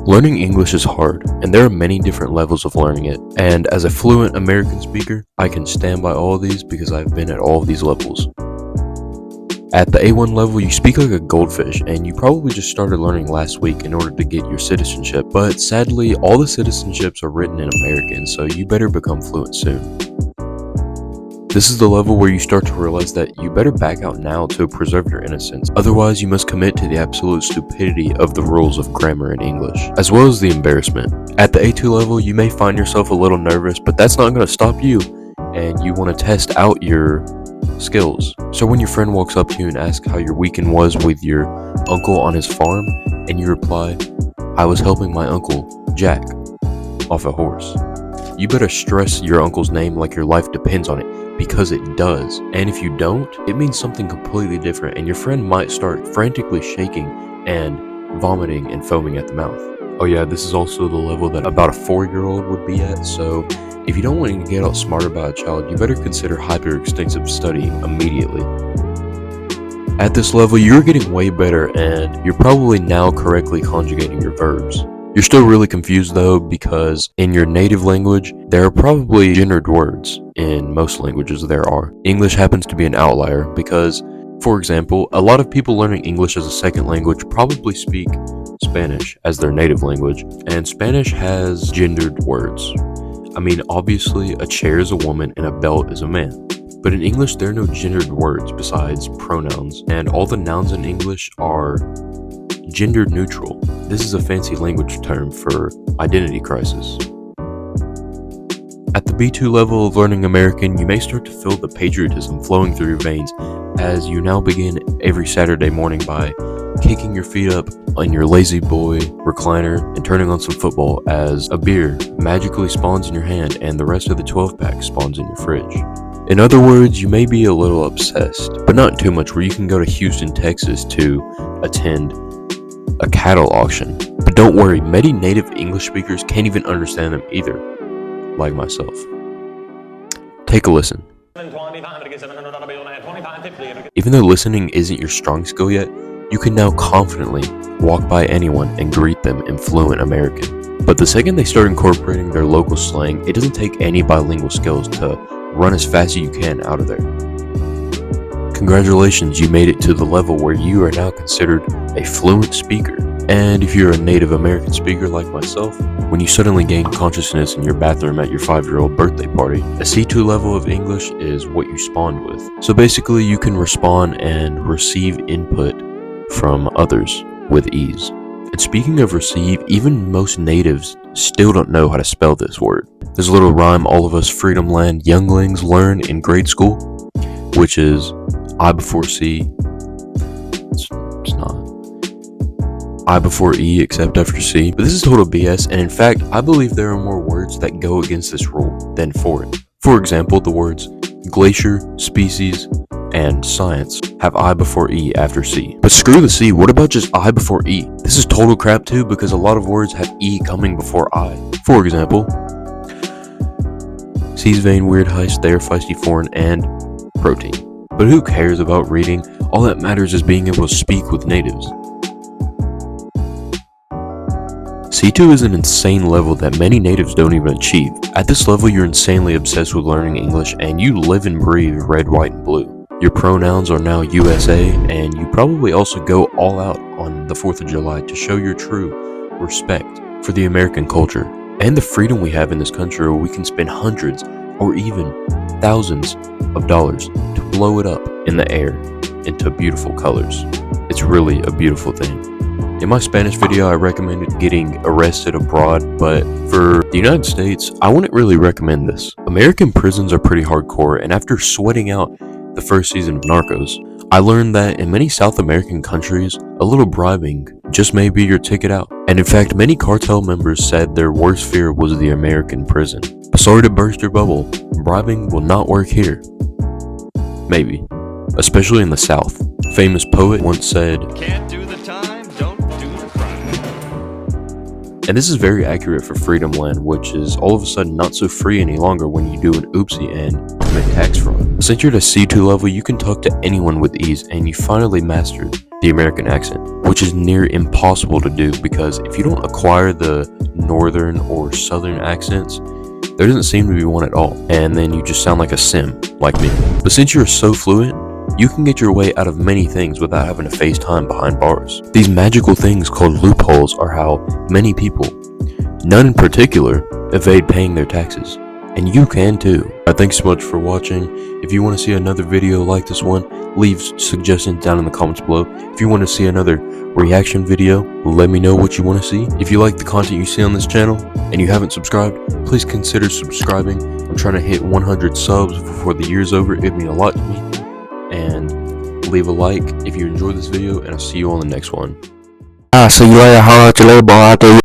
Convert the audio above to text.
Learning English is hard, and there are many different levels of learning it. And as a fluent American speaker, I can stand by all of these because I've been at all of these levels. At the A1 level, you speak like a goldfish, and you probably just started learning last week in order to get your citizenship. But sadly, all the citizenships are written in American, so you better become fluent soon. This is the level where you start to realize that you better back out now to preserve your innocence. Otherwise, you must commit to the absolute stupidity of the rules of grammar in English, as well as the embarrassment. At the A2 level, you may find yourself a little nervous, but that's not going to stop you, and you want to test out your skills. So when your friend walks up to you and asks how your weekend was with your uncle on his farm, and you reply, "I was helping my uncle, Jack, off a horse," you better stress your uncle's name like your life depends on it, because it does. And if you don't, it means something completely different, and your friend might start frantically shaking and vomiting and foaming at the mouth. Oh yeah, this is also the level that about a 4-year-old would be at, so if you don't want to get outsmarted by a child, you better consider hyper-extensive studying immediately. At this level, you're getting way better, and you're probably now correctly conjugating your verbs. You're still really confused though, because in your native language, there are probably gendered words. In most languages there are. English happens to be an outlier because, for example, a lot of people learning English as a second language probably speak Spanish as their native language, and Spanish has gendered words. I mean, obviously, a chair is a woman and a belt is a man. But in English, there are no gendered words besides pronouns, and all the nouns in English are gender neutral. This is a fancy language term for identity crisis. At the B2 level of learning American, you may start to feel the patriotism flowing through your veins as you now begin every Saturday morning by kicking your feet up on your lazy boy recliner and turning on some football as a beer magically spawns in your hand and the rest of the 12-pack spawns in your fridge. In other words, you may be a little obsessed, but not too much, where you can go to Houston, Texas to attend a cattle auction. But don't worry, many native English speakers can't even understand them either, like myself. Take a listen. Even though listening isn't your strong skill yet, you can now confidently walk by anyone and greet them in fluent American. But the second they start incorporating their local slang, it doesn't take any bilingual skills to run as fast as you can out of there. Congratulations, you made it to the level where you are now considered a fluent speaker. And if you're a native American speaker like myself, when you suddenly gain consciousness in your bathroom at your 5-year-old birthday party, a C2 level of English is what you spawned with. So basically, you can respond and receive input from others with ease. And speaking of receive, even most natives still don't know how to spell this word. There's a little rhyme all of us Freedom Land younglings learn in grade school, which is I before C. It's not I before E except after C. But this is total BS, and in fact, I believe there are more words that go against this rule than for it. For example, the words glacier, species, and science have I before E after C. But screw the C, what about just I before E? This is total crap too, because a lot of words have E coming before I. For example, C's vain, weird, heist, there, feisty, foreign, and protein. But who cares about reading? All that matters is being able to speak with natives. C2 is an insane level that many natives don't even achieve. At this level, you're insanely obsessed with learning English, and you live and breathe red, white, and blue. Your pronouns are now USA, and you probably also go all out on the 4th of July to show your true respect for the American culture and the freedom we have in this country, where we can spend hundreds or even thousands of dollars to blow it up in the air into beautiful colors. It's really a beautiful thing. In my Spanish video, I recommended getting arrested abroad, but for the United States, I wouldn't really recommend this. American prisons are pretty hardcore, and after sweating out the first season of Narcos, I learned that in many South American countries, a little bribing just may be your ticket out. And in fact, many cartel members said their worst fear was the American prison. But sorry to burst your bubble, bribing will not work here. Maybe. Especially in the South. A famous poet once said, "Can't do the time, don't do the crime." And this is very accurate for Freedom Land, which is all of a sudden not so free any longer when you do an oopsie and commit tax fraud. Since you're at a C2 level, you can talk to anyone with ease, and you finally mastered the American accent, which is near impossible to do because if you don't acquire the northern or southern accents, there doesn't seem to be one at all, and then you just sound like a sim, like me. But since you're so fluent, you can get your way out of many things without having to face time behind bars. These magical things called loopholes are how many people, none in particular, evade paying their taxes. And you can too. Thanks so much for watching. If you want to see another video like this one, leave suggestions down in the comments below. If you want to see another reaction video, let me know what you want to see. If you like the content you see on this channel and you haven't subscribed, please consider subscribing. I'm trying to hit 100 subs before the year's over. It'd mean a lot to me. And leave a like if you enjoyed this video, and I'll see you on the next one. See you later. Holla at you later, boy.